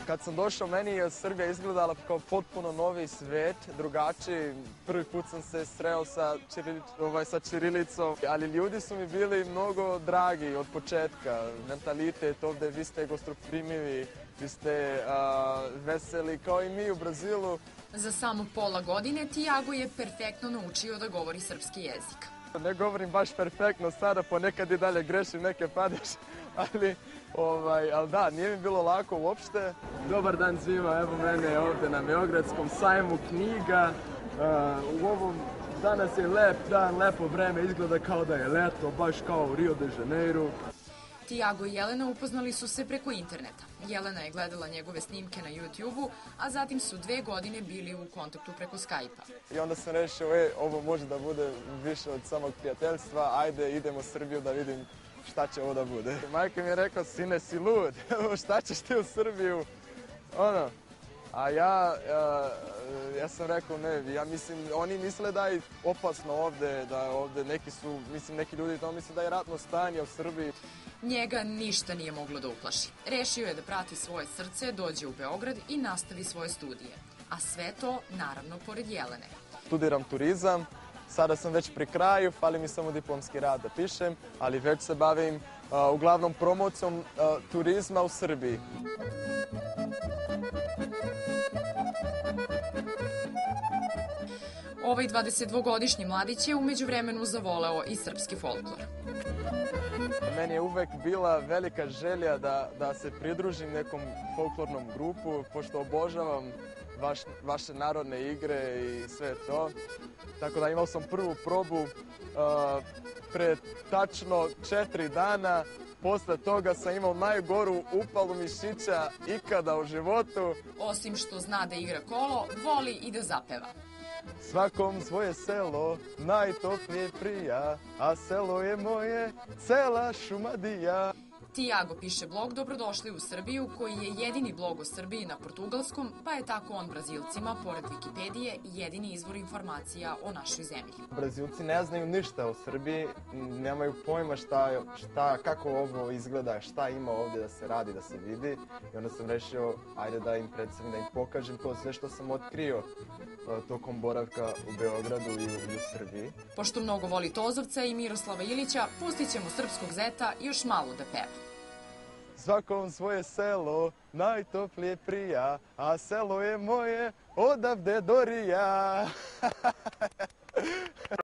Kad sam došao, meni je Srbija izgledala kao potpuno novi svet, drugačiji. Prvi put sam se sreo sa ćirilicom, ali ljudi su mi bili mnogo dragi od početka. Mentalitet ovde, vi ste gostoprimljivi, vi ste veseli, kao i mi u Brazilu. Za samo pola godine Tiago je perfektno naučio da govori srpski jezik. Ne govorim baš perfektno sada, ponekad i dalje grešim neke padeže, ali da, nije mi bilo lako uopšte. Dobar dan svima, evo mene ovde na Beogradskom sajmu knjiga. Danas je lep dan, lepo vreme, izgleda kao da je leto, baš kao u Rio de Janeiro. Tiago i Jelena upoznali su se preko interneta. Jelena je gledala njegove snimke na YouTube-u, a zatim su 2 godine bili u kontaktu preko Skype-a. I onda sam rešio, ovo može da bude više od samog prijateljstva, ajde idemo u Srbiju da vidim šta će ovo da bude. Majka mi je rekao, sine si lud, šta ćeš ti u Srbiju? A ja sam rekao ne, ja mislim, oni misle da je opasno ovde, da ovde neki ljudi to misle da je ratno stanje u Srbiji. Njega ništa nije moglo da uplaši. Rešio je da prati svoje srce, dođe u Beograd i nastavi svoje studije. A sve to, naravno, pored Jelene. Studiram turizam, sada sam već pri kraju, fali mi samo diplomski rad da pišem, ali već se bavim uglavnom promocijom turizma u Srbiji. Ovaj 22-godišnji mladić je umeđu vremenu zavoleo i srpski folklor. Meni je uvek bila velika želja da se pridružim nekom folklornom grupu, pošto obožavam vaše narodne igre i sve to. Tako da imao sam prvu probu pre tačno 4 dana. Posle toga sam imao najgoru upalu mišića ikada u životu. Osim što zna da igra kolo, voli i da zapeva. Svakom svoje selo najtoplije prija, a selo je moje, cela Šumadija. Tiago piše blog Dobrodošli u Srbiju, koji je jedini blog o Srbiji na portugalskom, pa je tako on Brazilcima, pored Wikipedije, jedini izvor informacija o našoj zemlji. Brazilci ne znaju ništa o Srbiji, nemaju pojma kako ovo izgleda, šta ima ovde da se radi, da se vidi. I onda sam rešio, ajde da im predstavim, da im pokažem to sve što sam otkrio tokom boravka u Beogradu i u Srbiji. Pošto mnogo voli Tozovca i Miroslava Ilića, pustit ćemo srpskog zeta još malo da peva. Svakom svoje selo najtoplije prija, a selo je moje odavde do Rija.